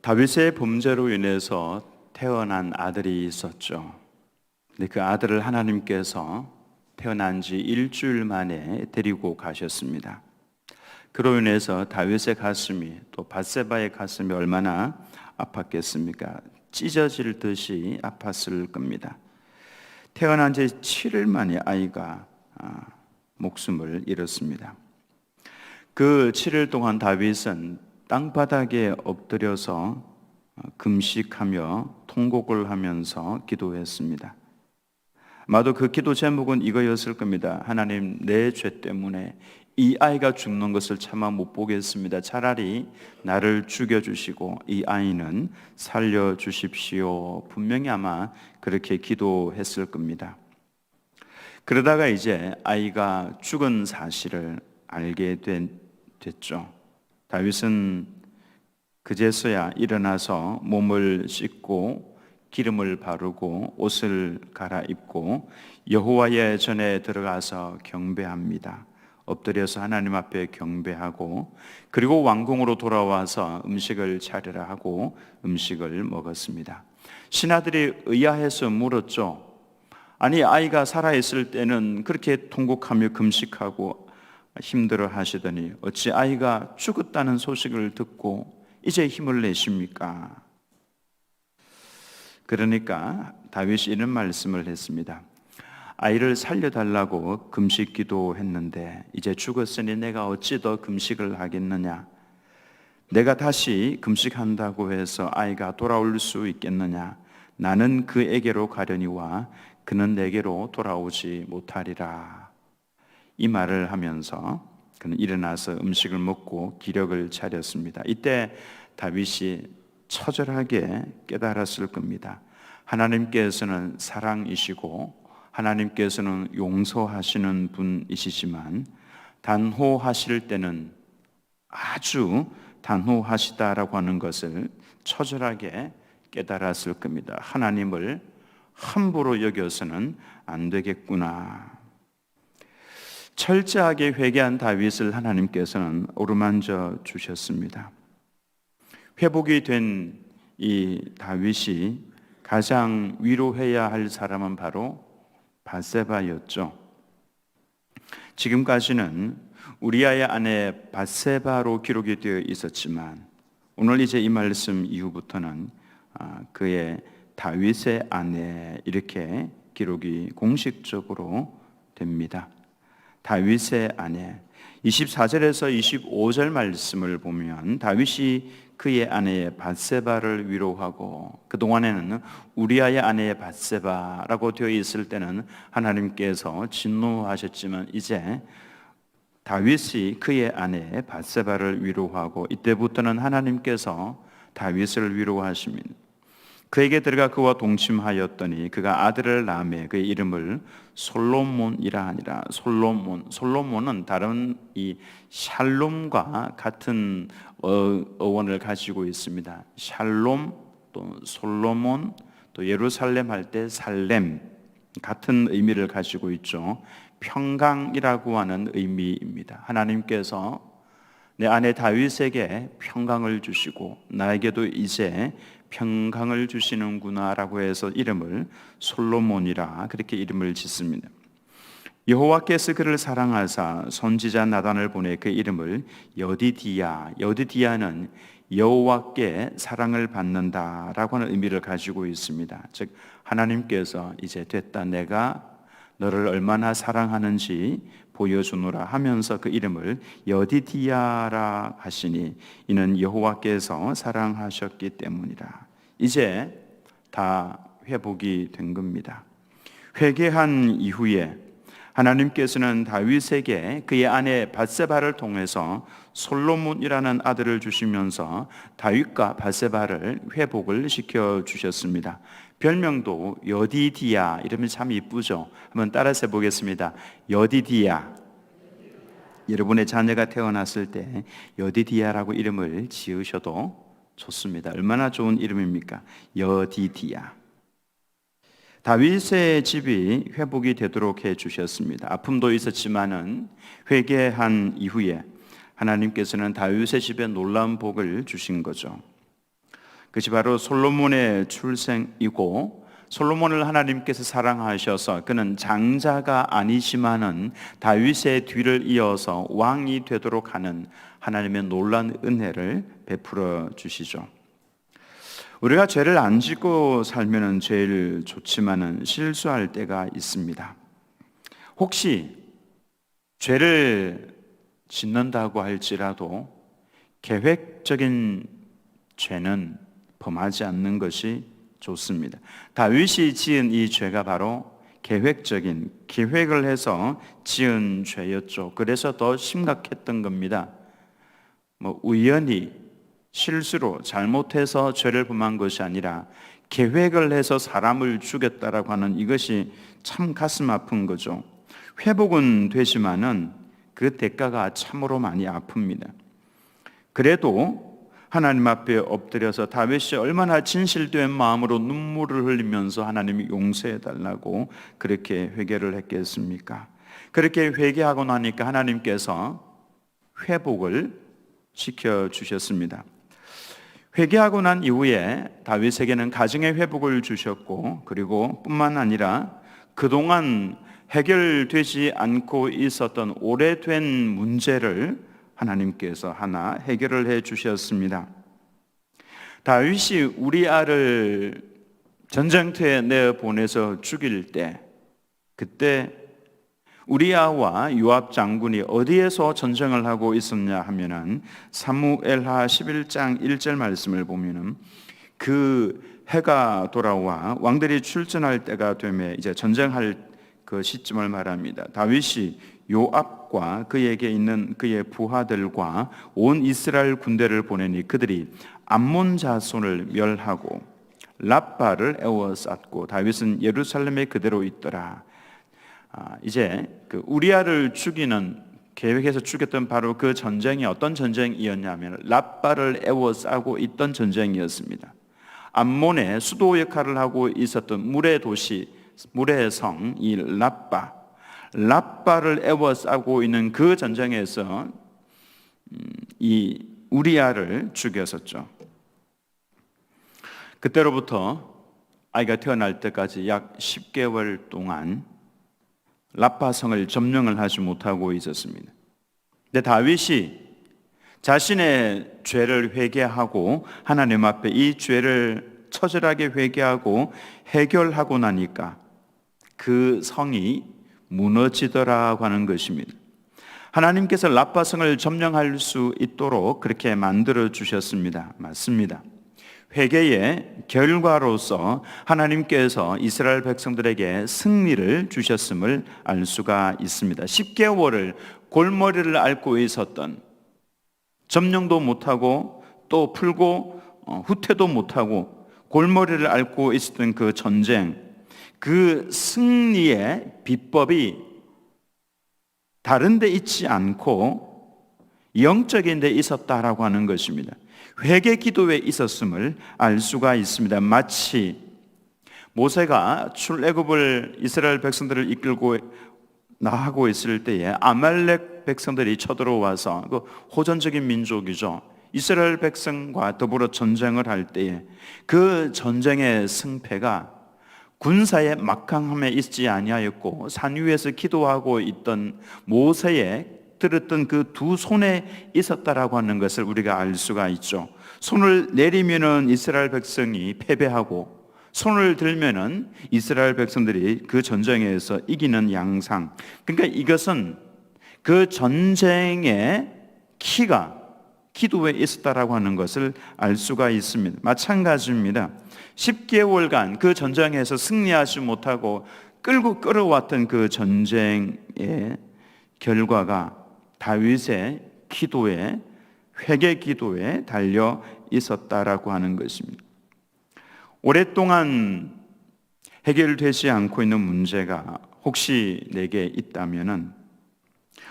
다윗의 범죄로 인해서 태어난 아들이 있었죠. 근데 그 아들을 하나님께서 태어난 지 일주일 만에 데리고 가셨습니다. 그로 인해서 다윗의 가슴이, 또 밧세바의 가슴이 얼마나 아팠겠습니까? 찢어질 듯이 아팠을 겁니다. 태어난 지 7일 만에 아이가 목숨을 잃었습니다. 그 7일 동안 다윗은 땅바닥에 엎드려서 금식하며 통곡을 하면서 기도했습니다. 아마도 그 기도 제목은 이거였을 겁니다. 하나님, 내 죄 때문에 이 아이가 죽는 것을 차마 못 보겠습니다. 차라리 나를 죽여주시고 이 아이는 살려주십시오. 분명히 아마 그렇게 기도했을 겁니다. 그러다가 이제 아이가 죽은 사실을 알게 됐죠. 다윗은 그제서야 일어나서 몸을 씻고 기름을 바르고 옷을 갈아입고 여호와의 전에 들어가서 경배합니다. 엎드려서 하나님 앞에 경배하고, 그리고 왕궁으로 돌아와서 음식을 차리라 하고 음식을 먹었습니다. 신하들이 의아해서 물었죠. 아니, 아이가 살아있을 때는 그렇게 통곡하며 금식하고 힘들어 하시더니 어찌 아이가 죽었다는 소식을 듣고 이제 힘을 내십니까? 그러니까 다윗이 이런 말씀을 했습니다. 아이를 살려달라고 금식 기도했는데 이제 죽었으니 내가 어찌 더 금식을 하겠느냐? 내가 다시 금식한다고 해서 아이가 돌아올 수 있겠느냐? 나는 그에게로 가려니와 그는 내게로 돌아오지 못하리라. 이 말을 하면서 그는 일어나서 음식을 먹고 기력을 차렸습니다. 이때 다윗이 처절하게 깨달았을 겁니다. 하나님께서는 사랑이시고 하나님께서는 용서하시는 분이시지만 단호하실 때는 아주 단호하시다라고 하는 것을 처절하게 깨달았을 겁니다. 하나님을 함부로 여겨서는 안 되겠구나. 철저하게 회개한 다윗을 하나님께서는 어루만져 주셨습니다. 회복이 된 이 다윗이 가장 위로해야 할 사람은 바로 밧세바였죠. 지금까지는 우리아의 아내 밧세바로 기록이 되어 있었지만 오늘 이제 이 말씀 이후부터는 그의 다윗의 아내 이렇게 기록이 공식적으로 됩니다. 다윗의 아내. 24절에서 25절 말씀을 보면 다윗이 그의 아내 밧세바를 위로하고, 그동안에는 우리아의 아내 밧세바라고 되어 있을 때는 하나님께서 진노하셨지만 이제 다윗이 그의 아내 밧세바를 위로하고, 이때부터는 하나님께서 다윗을 위로하십니다. 그에게 들어가 그와 동침하였더니 그가 아들을 낳으며 그의 이름을 솔로몬이라 하니라. 솔로몬은 다른 이 샬롬과 같은 어원을 가지고 있습니다. 샬롬, 또 솔로몬, 또 예루살렘 할 때 살렘, 같은 의미를 가지고 있죠. 평강이라고 하는 의미입니다. 하나님께서 내 아내 다윗에게 평강을 주시고 나에게도 이제 평강을 주시는구나라고 해서 이름을 솔로몬이라 그렇게 이름을 짓습니다. 여호와께서 그를 사랑하사 선지자 나단을 보내 그 이름을 여디디야. 여디디야는 여호와께 사랑을 받는다라고 하는 의미를 가지고 있습니다. 즉 하나님께서 이제 됐다, 내가 너를 얼마나 사랑하는지 보여주노라 하면서 그 이름을 여디디야라 하시니 이는 여호와께서 사랑하셨기 때문이라. 이제 다 회복이 된 겁니다. 회개한 이후에 하나님께서는 다윗에게 그의 아내 밧세바를 통해서 솔로몬이라는 아들을 주시면서 다윗과 밧세바를 회복을 시켜 주셨습니다. 별명도 여디디야, 이름이 참 이쁘죠. 한번 따라서 해보겠습니다. 여디디야. 여러분의 자녀가 태어났을 때 여디디야라고 이름을 지으셔도 좋습니다. 얼마나 좋은 이름입니까? 여디디야. 다윗의 집이 회복이 되도록 해주셨습니다. 아픔도 있었지만은 회개한 이후에 하나님께서는 다윗의 집에 놀라운 복을 주신 거죠. 그것이 바로 솔로몬의 출생이고, 솔로몬을 하나님께서 사랑하셔서 그는 장자가 아니지만은 다윗의 뒤를 이어서 왕이 되도록 하는 하나님의 놀라운 은혜를 베풀어 주시죠. 우리가 죄를 안 짓고 살면은 제일 좋지만은 실수할 때가 있습니다. 혹시 죄를 짓는다고 할지라도 계획적인 죄는 범하지 않는 것이 좋습니다. 다윗이 지은 이 죄가 바로 계획적인, 계획을 해서 지은 죄였죠. 그래서 더 심각했던 겁니다. 우연히 실수로 잘못해서 죄를 범한 것이 아니라 계획을 해서 사람을 죽였다라고 하는 이것이 참 가슴 아픈 거죠. 회복은 되지만은 그 대가가 참으로 많이 아픕니다. 그래도 하나님 앞에 엎드려서 다윗이 얼마나 진실된 마음으로 눈물을 흘리면서 하나님이 용서해 달라고 그렇게 회개를 했겠습니까? 그렇게 회개하고 나니까 하나님께서 회복을 시켜주셨습니다. 회개하고 난 이후에 다윗에게는 가정의 회복을 주셨고, 그리고 뿐만 아니라 그동안 해결되지 않고 있었던 오래된 문제를 하나님께서 하나 해결을 해 주셨습니다. 다윗이 우리아를 전쟁터에 내보내서 죽일 때, 그때 우리아와 요압 장군이 어디에서 전쟁을 하고 있었냐 하면은 사무엘하 11장 1절 말씀을 보면은 그 해가 돌아와 왕들이 출전할 때가 되면 이제 전쟁할 그 시점을 말합니다. 다윗이 요압과 그에게 있는 그의 부하들과 온 이스라엘 군대를 보내니 그들이 암몬 자손을 멸하고 랍바를 에워쌌고 다윗은 예루살렘에 그대로 있더라. 이제 그 우리아를 죽이는, 계획해서 죽였던 바로 그 전쟁이 어떤 전쟁이었냐면 랍바를 에워싸고 있던 전쟁이었습니다. 암몬의 수도 역할을 하고 있었던 물의 도시, 물의 성, 이 랍바를 에워싸고 있는 그 전쟁에서 이 우리아를 죽였었죠. 그때로부터 아이가 태어날 때까지 약 10개월 동안 랍바성을 점령을 하지 못하고 있었습니다. 근데 다윗이 자신의 죄를 회개하고 하나님 앞에 이 죄를 처절하게 회개하고 해결하고 나니까 그 성이 무너지더라고 하는 것입니다. 하나님께서 랍바성을 점령할 수 있도록 그렇게 만들어 주셨습니다. 맞습니다. 회개의 결과로서 하나님께서 이스라엘 백성들에게 승리를 주셨음을 알 수가 있습니다. 10개월을 골머리를 앓고 있었던, 점령도 못하고 또 풀고 후퇴도 못하고 골머리를 앓고 있었던 그 전쟁, 그 승리의 비법이 다른 데 있지 않고 영적인 데 있었다라고 하는 것입니다. 회개 기도에 있었음을 알 수가 있습니다. 마치 모세가 출애굽을 이스라엘 백성들을 이끌고 나가고 있을 때에 아말렉 백성들이 쳐들어와서 그 호전적인 민족이죠. 이스라엘 백성과 더불어 전쟁을 할 때에 그 전쟁의 승패가 군사의 막강함에 있지 아니하였고 산 위에서 기도하고 있던 모세의 들었던 그 두 손에 있었다라고 하는 것을 우리가 알 수가 있죠. 손을 내리면은 이스라엘 백성이 패배하고 손을 들면은 이스라엘 백성들이 그 전쟁에서 이기는 양상. 그러니까 이것은 그 전쟁의 키가 기도에 있었다라고 하는 것을 알 수가 있습니다. 마찬가지입니다. 10개월간 그 전쟁에서 승리하지 못하고 끌어왔던 그 전쟁의 결과가 다윗의 기도에, 회개 기도에 달려 있었다라고 하는 것입니다. 오랫동안 해결되지 않고 있는 문제가 혹시 내게 있다면은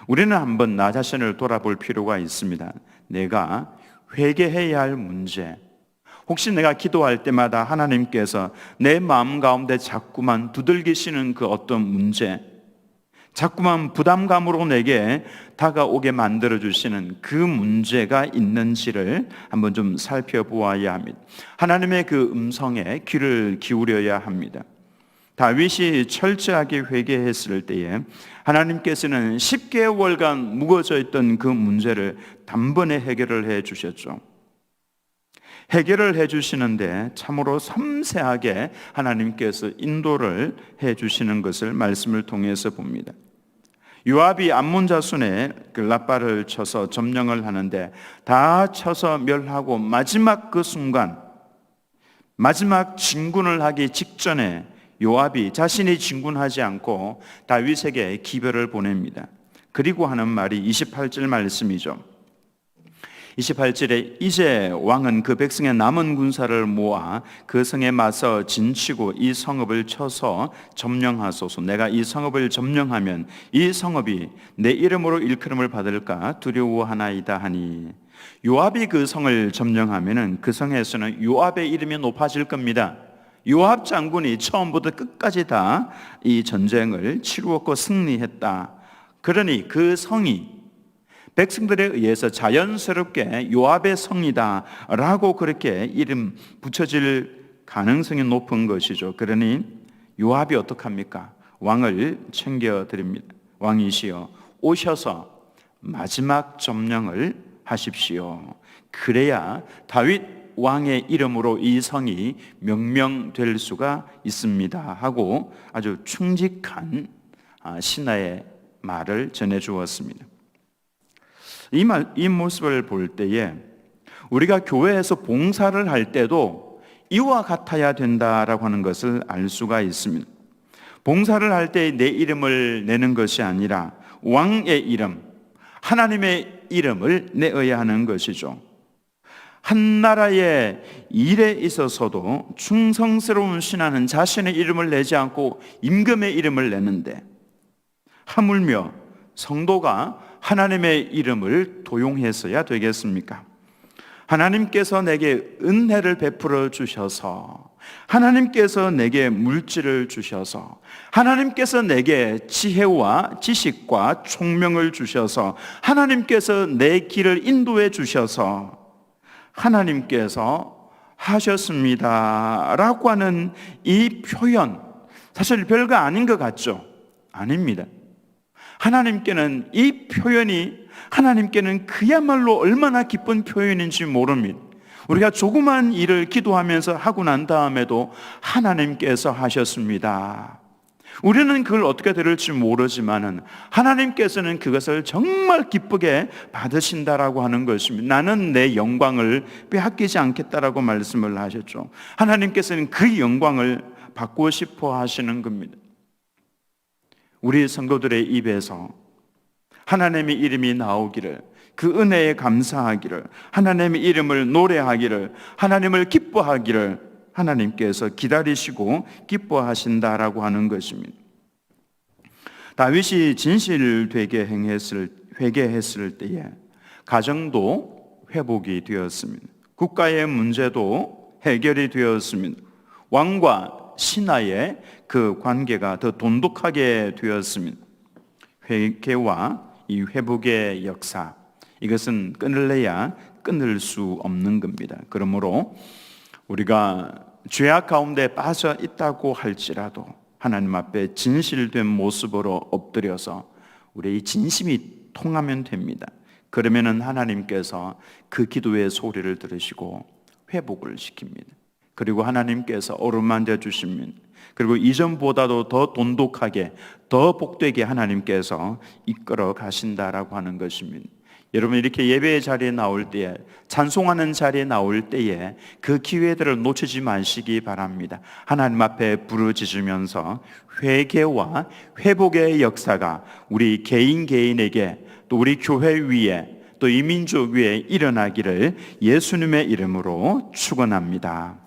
우리는 한번 나 자신을 돌아볼 필요가 있습니다. 내가 회개해야 할 문제, 혹시 내가 기도할 때마다 하나님께서 내 마음 가운데 자꾸만 두들기시는 그 어떤 문제, 자꾸만 부담감으로 내게 다가오게 만들어주시는 그 문제가 있는지를 한번 좀 살펴보아야 합니다. 하나님의 그 음성에 귀를 기울여야 합니다. 다윗이 철저하게 회개했을 때에 하나님께서는 10개월간 묵어져 있던 그 문제를 단번에 해결을 해 주셨죠. 해결을 해 주시는데 참으로 섬세하게 하나님께서 인도를 해 주시는 것을 말씀을 통해서 봅니다. 요압이 암몬 자손의 그 라빠를 쳐서 점령을 하는데 다 쳐서 멸하고 마지막 그 순간, 마지막 진군을 하기 직전에 요압이 자신이 진군하지 않고 다윗에게 기별을 보냅니다. 그리고 하는 말이 28절 말씀이죠. 28절에 이제 왕은 그 백성의 남은 군사를 모아 그 성에 맞서 진치고 이 성읍을 쳐서 점령하소서. 내가 이 성읍을 점령하면 이 성읍이 내 이름으로 일컬음을 받을까 두려워하나이다 하니, 요압이 그 성을 점령하면은 그 성에서는 요압의 이름이 높아질 겁니다. 요압 장군이 처음부터 끝까지 다 이 전쟁을 치루었고 승리했다. 그러니 그 성이 백성들에 의해서 자연스럽게 요압의 성이다 라고 그렇게 이름 붙여질 가능성이 높은 것이죠. 그러니 요압이 어떡합니까? 왕을 챙겨드립니다. 왕이시여 오셔서 마지막 점령을 하십시오. 그래야 다윗 왕의 이름으로 이 성이 명명될 수가 있습니다 하고 아주 충직한 신하의 말을 전해주었습니다. 이 모습을 볼 때에 우리가 교회에서 봉사를 할 때도 이와 같아야 된다라고 하는 것을 알 수가 있습니다. 봉사를 할 때 내 이름을 내는 것이 아니라 왕의 이름, 하나님의 이름을 내어야 하는 것이죠. 한 나라의 일에 있어서도 충성스러운 신하는 자신의 이름을 내지 않고 임금의 이름을 내는데, 하물며 성도가 하나님의 이름을 도용했어야 되겠습니까? 하나님께서 내게 은혜를 베풀어 주셔서, 하나님께서 내게 물질을 주셔서, 하나님께서 내게 지혜와 지식과 총명을 주셔서, 하나님께서 내 길을 인도해 주셔서 하나님께서 하셨습니다 라고 하는 이 표현, 사실 별거 아닌 것 같죠? 아닙니다. 하나님께는 이 표현이, 하나님께는 그야말로 얼마나 기쁜 표현인지 모릅니다. 우리가 조그만 일을 기도하면서 하고 난 다음에도 하나님께서 하셨습니다. 우리는 그걸 어떻게 들을지 모르지만은 하나님께서는 그것을 정말 기쁘게 받으신다라고 하는 것입니다. 나는 내 영광을 빼앗기지 않겠다라고 말씀을 하셨죠. 하나님께서는 그 영광을 받고 싶어 하시는 겁니다. 우리 성도들의 입에서 하나님의 이름이 나오기를, 그 은혜에 감사하기를, 하나님의 이름을 노래하기를, 하나님을 기뻐하기를 하나님께서 기다리시고 기뻐하신다라고 하는 것입니다. 다윗이 진실되게 회개했을 때에 가정도 회복이 되었습니다. 국가의 문제도 해결이 되었습니다. 왕과 신하의 그 관계가 더 돈독하게 되었습니다. 회개와 이 회복의 역사, 이것은 끊을래야 끊을 수 없는 겁니다. 그러므로 우리가 죄악 가운데 빠져 있다고 할지라도 하나님 앞에 진실된 모습으로 엎드려서 우리의 진심이 통하면 됩니다. 그러면은 하나님께서 그 기도의 소리를 들으시고 회복을 시킵니다. 그리고 하나님께서 어루만져 주시면, 그리고 이전보다도 더 돈독하게, 더 복되게 하나님께서 이끌어 가신다라고 하는 것입니다. 여러분, 이렇게 예배의 자리에 나올 때에, 찬송하는 자리에 나올 때에 그 기회들을 놓치지 마시기 바랍니다. 하나님 앞에 부르짖으면서 회개와 회복의 역사가 우리 개인에게, 또 우리 교회 위에, 또 이 민족 위에 일어나기를 예수님의 이름으로 축원합니다.